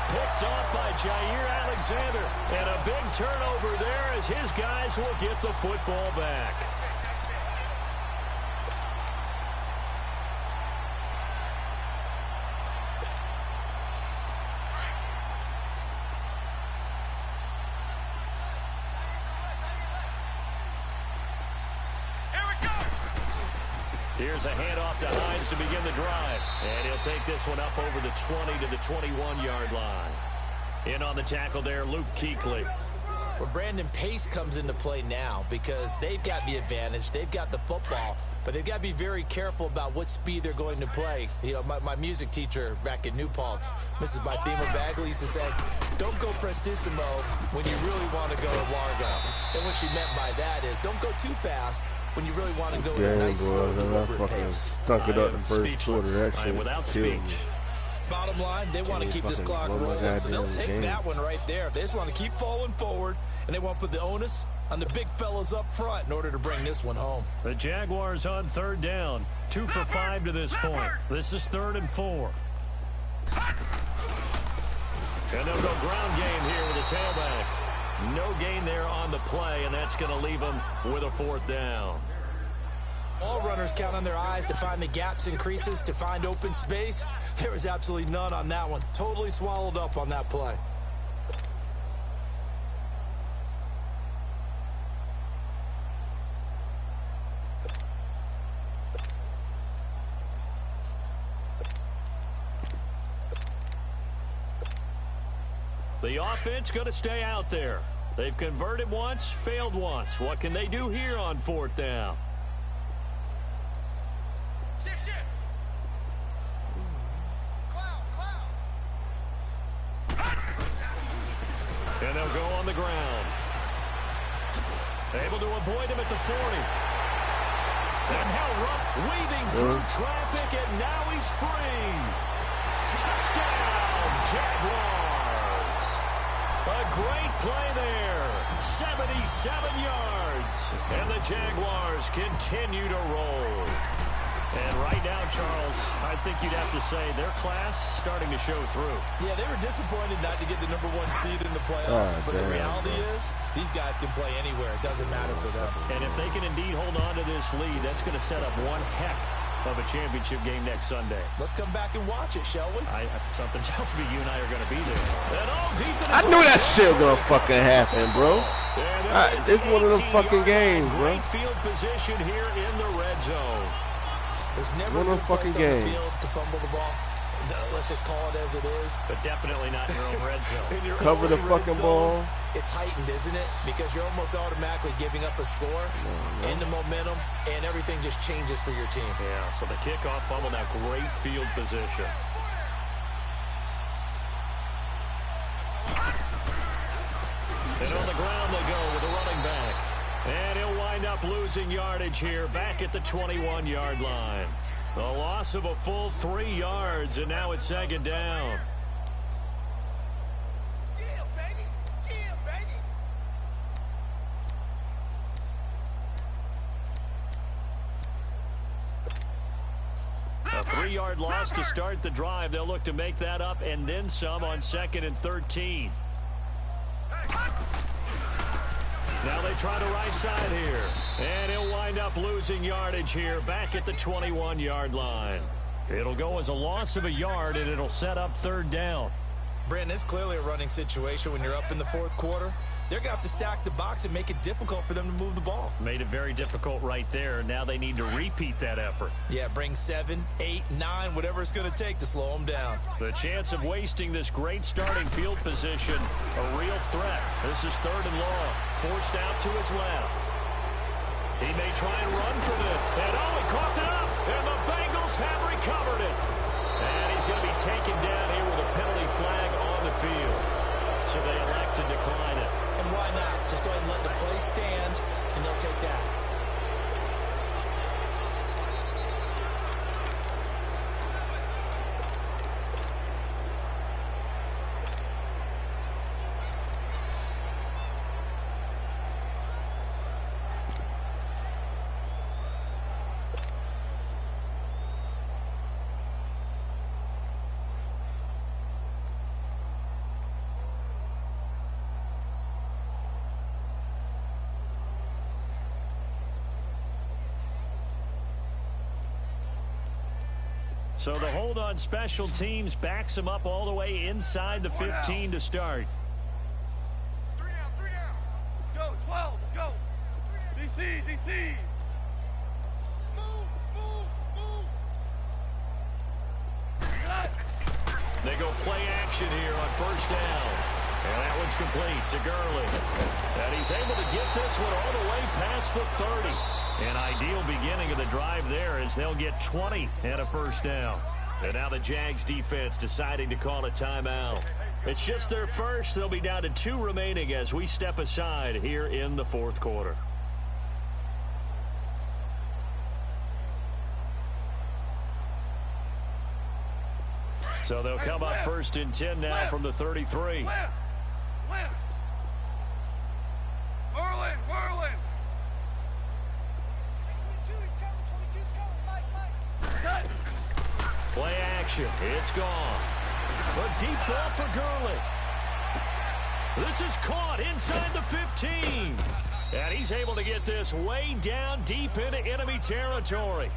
Picked off by Jair Alexander. And a big turnover there as his guys will get the football back. Here's a handoff to Hines to begin the drive. And he'll take this one up over the 20 to the 21-yard line. In on the tackle there, Luke Kuechly. Well, Brandon, pace comes into play now because they've got the advantage. They've got the football, but they've got to be very careful about what speed they're going to play. You know, my music teacher back at New Paltz, Mrs. Bythema Bagley, used to say, don't go prestissimo when you really want to go largo. And what she meant by that is don't go too fast when you really want to go at a nice, slow, deliberate pace. Stuck it up in first quarter. That shit without killed speech. me. Bottom line, they want to keep this clock rolling, so they'll take that one right there. They just want to keep falling forward, and they want to put the onus on the big fellas up front in order to bring this one home. The Jaguars on 3rd down. 2 for 5 to this point. This is 3rd and 4. And they'll go ground game here with a tailback. No gain there on the play, and that's going to leave them with a 4th down. All runners count on their eyes to find the gaps and creases, to find open space. There was absolutely none on that one. Totally swallowed up on that play. The offense going to stay out there. They've converted once, failed once. What can they do here on 4th down? And they'll go on the ground. Able to avoid him at the 40. And now weaving through traffic, and now he's free. Touchdown, Jaguars. A great play there. 77 yards. And the Jaguars continue to roll. And right now, Charles, I think you'd have to say their class starting to show through. Yeah, they were disappointed not to get the #1 seed in the playoffs. But the reality is, these guys can play anywhere. It doesn't matter for them. And if they can indeed hold on to this lead, that's going to set up one heck of a championship game next Sunday. Let's come back and watch it, shall we? Something tells me you and I are going to be there. And I knew that shit was going to fucking happen, bro. This is one of them fucking games, bro. Great field position here in the red zone. There's never one of them fucking games to fumble the ball. Let's just call it as it is. But definitely not in your own red zone. Cover the fucking ball. It's heightened, isn't it? Because you're almost automatically giving up a score into momentum, and everything just changes for your team. Yeah, so the kickoff fumble, now great field position. And on the ground they go with the running back. And he'll wind up losing yardage here back at the 21-yard line. A loss of a full 3 yards, and now it's second down. Yeah, baby. Yeah, baby. A 3-yard loss to start the drive. They'll look to make that up and then some on 2nd and 13. Now they try the right side here. And he'll wind up losing yardage here back at the 21-yard line. It'll go as a loss of a yard, and it'll set up 3rd down. Brandon, it's clearly a running situation when you're up in the 4th quarter. They're going to have to stack the box and make it difficult for them to move the ball. Made it very difficult right there. Now they need to repeat that effort. Yeah, bring 7, 8, 9, whatever it's going to take to slow them down. The chance of wasting this great starting field position, a real threat. This is 3rd and long. Forced out to his left. He may try and run for this. And he coughed it up. And the Bengals have recovered it. And he's going to be taken down here with a penalty flag on the field. So they elect to decline it. And why not? Just go ahead and let the play stand, and they'll take that. So the hold on special teams backs him up all the way inside the 15 to start. 3 down, 3 down. Let's go, 12, let's go. DC, DC. Move, move, move. They go play action here on 1st down. And that one's complete to Gurley. And he's able to get this one all the way past the 30. An ideal beginning of the drive there as they'll get 20 and a 1st down. And now the Jags defense deciding to call a timeout. It's just their first. They'll be down to 2 remaining as we step aside here in the 4th quarter. So they'll come up 1st and 10 now from the 33. Left, left. Whirling, whirling. 22's coming, 22's coming, Mike. Cut. Play action. It's gone. A deep ball for Gurley. This is caught inside the 15. And he's able to get this way down deep into enemy territory.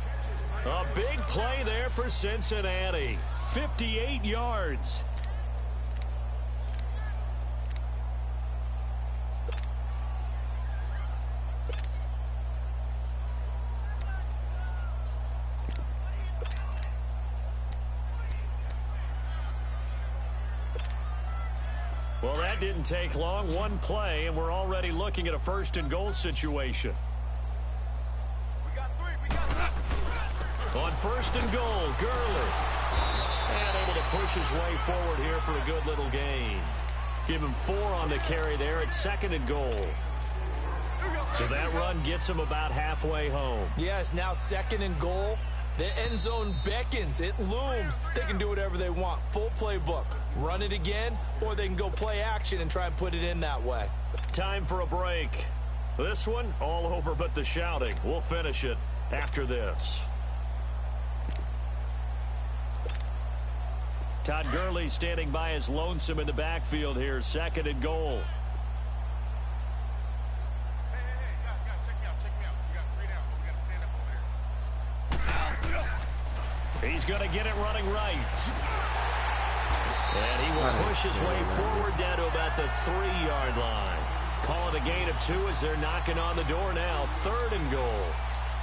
A big play there for Cincinnati. 58 yards. Well, that didn't take long. One play, and we're already looking at a 1st and goal situation. We got 3, we got 3. On 1st and goal, Gurley. And able to push his way forward here for a good little gain. Give him 4 on the carry there at 2nd and goal. Here we go. So that run gets him about halfway home. Yeah, it's now 2nd and goal. The end zone beckons. It looms. They can do whatever they want. Full playbook. Run it again, or they can go play action and try and put it in that way. Time for a break. This one, all over but the shouting. We'll finish it after this. Todd Gurley standing by as lonesome in the backfield here. 2nd and goal. He's going to get it running right. And he will push his way forward down to about the 3-yard line. Call it a gain of 2 as they're knocking on the door now. 3rd and goal.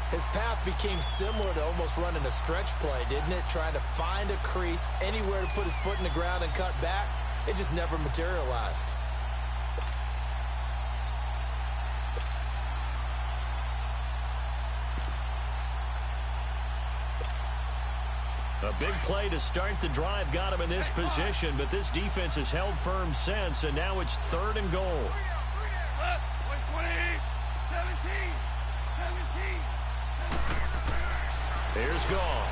His path became similar to almost running a stretch play, didn't it? Trying to find a crease, anywhere to put his foot in the ground and cut back. It just never materialized. A big play to start the drive got him in this position, but this defense has held firm since, and now it's 3rd and goal. 20, 17, 17. Here's Goff.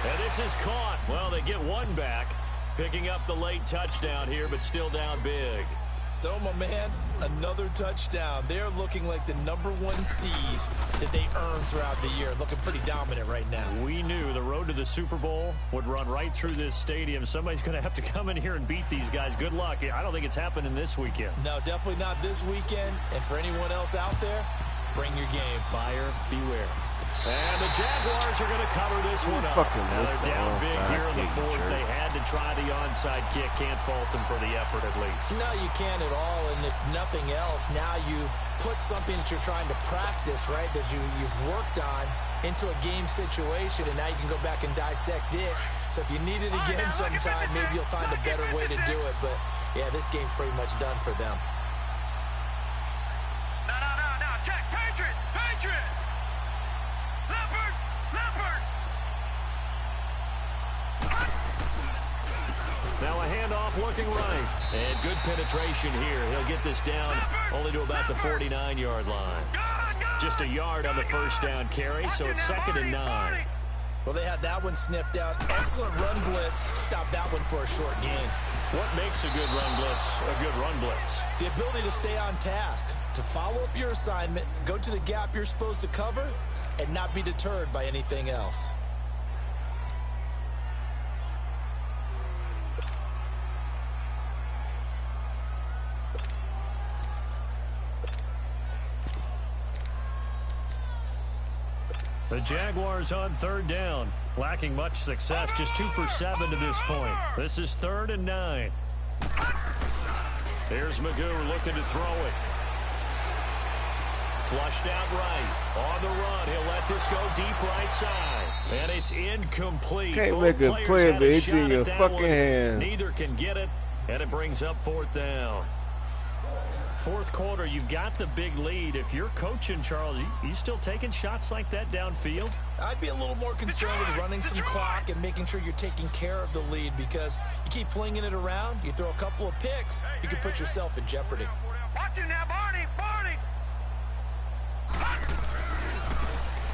And this is caught. Well, they get one back, picking up the late touchdown here, but still down big. So, my man, another touchdown. They're looking like the #1 seed that they earned throughout the year. Looking pretty dominant right now. We knew the road to the Super Bowl would run right through this stadium. Somebody's going to have to come in here and beat these guys. Good luck. I don't think it's happening this weekend. No, definitely not this weekend. And for anyone else out there, bring your game. Buyer beware. And the Jaguars are going to cover this one up. Now they're down big here in the 4th. They had to try the onside kick. Can't fault them for the effort at least. No, you can't at all. And if nothing else, now you've put something that you're trying to practice, right, that you've worked on into a game situation, and now you can go back and dissect it. So if you need it again sometime, maybe you'll find a better way to do it. But, yeah, this game's pretty much done for them. No. Check. Patriot. Leopard. Now a handoff looking right. And good penetration here. He'll get this down only to about the 49-yard line. Just a yard on the first down carry, so it's 2nd and 9. Well, they had that one sniffed out. Excellent run blitz. Stop that one for a short gain. What makes a good run blitz a good run blitz? The ability to stay on task, to follow up your assignment, go to the gap you're supposed to cover, and not be deterred by anything else. The Jaguars on 3rd down. Lacking much success, just 2 for 7 to this point. This is 3rd and 9. Here's Magoo looking to throw it. Flushed out right. On the run, he'll let this go deep right side. And it's incomplete. Can't make a play, but it's in your fucking hands. Neither can get it, and it brings up 4th down. 4th quarter, you've got the big lead. If you're coaching, Charles, you still taking shots like that downfield? I'd be a little more concerned with running some clock and making sure you're taking care of the lead, because you keep flinging it around, you throw a couple of picks, you can put yourself in jeopardy. Watch it now, Barney.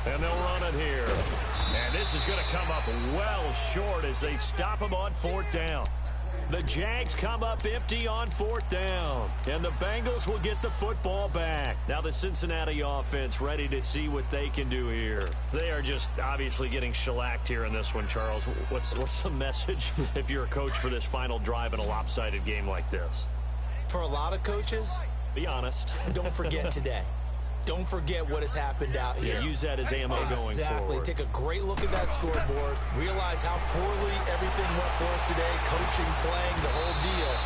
And they'll run it here. And this is going to come up well short as they stop him on 4th down. The Jags come up empty on 4th down. And the Bengals will get the football back. Now the Cincinnati offense ready to see what they can do here. They are just obviously getting shellacked here in this one, Charles. What's the message if you're a coach for this final drive in a lopsided game like this? For a lot of coaches, be honest. Don't forget today. Don't forget what has happened out here. Yeah, use that as ammo going forward. Exactly. Take a great look at that scoreboard. Realize how poorly everything went for us today. Coaching, playing, the whole deal.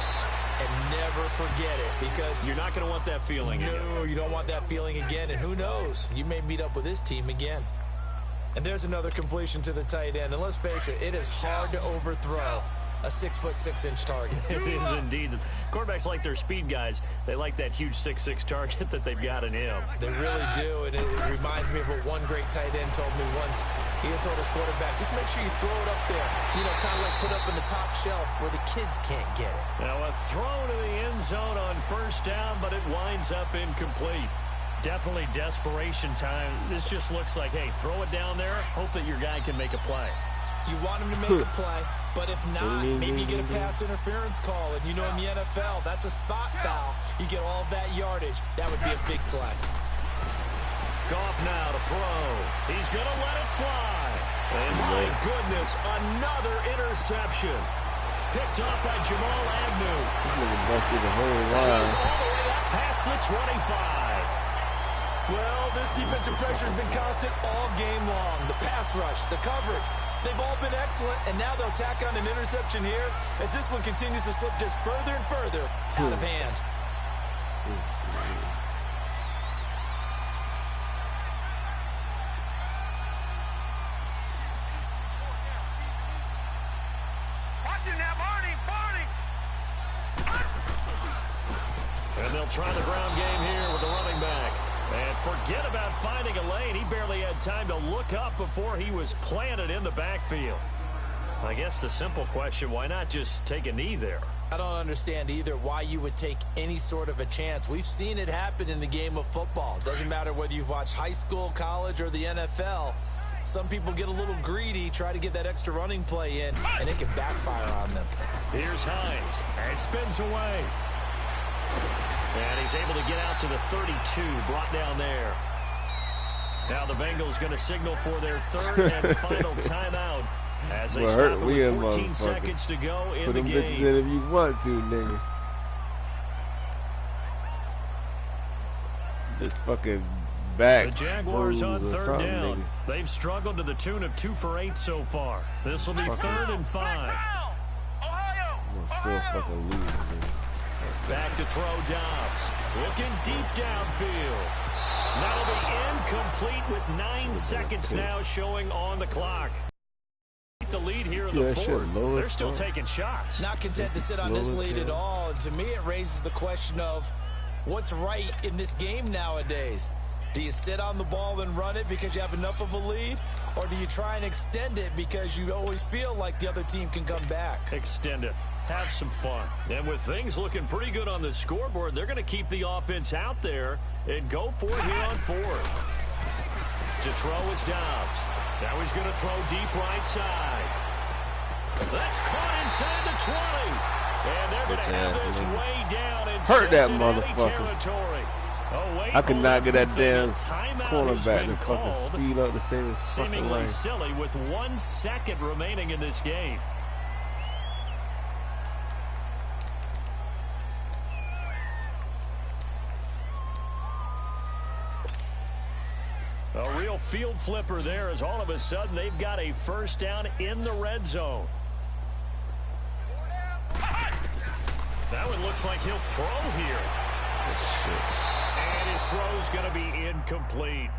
And never forget it, because you're not going to want that feeling again. No, you don't want that feeling again. And who knows? You may meet up with this team again. And there's another completion to the tight end. And let's face it, it is hard to overthrow a 6'6" target. It is indeed. Quarterbacks like their speed guys. They like that huge 6'6" target that they've got in him. They really do, and it reminds me of what one great tight end told me once. He had told his quarterback, just make sure you throw it up there. You know, kind of like put up in the top shelf where the kids can't get it. Now a throw to the end zone on first down, but it winds up incomplete. Definitely desperation time. This just looks like, hey, throw it down there, hope that your guy can make a play. You want him to make a play, but if not, maybe you get a pass interference call. And you know in the NFL, that's a spot foul. You get all that yardage. That would be a big play. Goff now to throw. He's going to let it fly. And my goodness, another interception. Picked up by Jamal Agnew. Busted the whole He's line. all the way up past the 25. Well, this defensive pressure has been constant all game long. The pass rush, the coverage, they've all been excellent, and now they'll tack on an interception here as this one continues to slip just further and further out of hand. And they'll try the ground game here with the running back. And forget about finding a lane. He barely had time to look up before he was planted in the backfield. I guess the simple question, why not just take a knee there? I don't understand either why you would take any sort of a chance. We've seen it happen in the game of football. Doesn't matter whether you've watched high school, college, or the NFL. Some people get a little greedy, try to get that extra running play in, and it can backfire on them. Here's Hines. And spins away. And he's able to get out to the 32, brought down there. Now the Bengals going to signal for their third and final timeout as they stop it with 14 seconds to go in the game. Put them bitches in if you want to, nigga. This fucking back. The Jaguars on third down. Nigga. They've struggled to the tune of 2 for 8 so far. This will be third and 5. I'm still fucking losing, nigga. Back to throw Dobbs. Looking deep downfield. That'll be incomplete with 9 seconds now showing on the clock. The lead here in the fourth. They're still taking shots. Not content to sit on this lead at all. And to me, it raises the question of what's right in this game nowadays. Do you sit on the ball and run it because you have enough of a lead? Or do you try and extend it because you always feel like the other team can come back? Extend it. Have some fun. And with things looking pretty good on the scoreboard, they're going to keep the offense out there and go for it here on fourth. To throw is Dobbs. Now he's going to throw deep right side. That's caught inside the 20. And they're going to have this way down in Cincinnati territory. I could not get that damn cornerback to fucking speed up the same as fucking seemingly silly with 1 second remaining in this game. A real field flipper there as all of a sudden they've got a first down in the red zone. That one looks like he'll throw here. And his throw's going to be incomplete.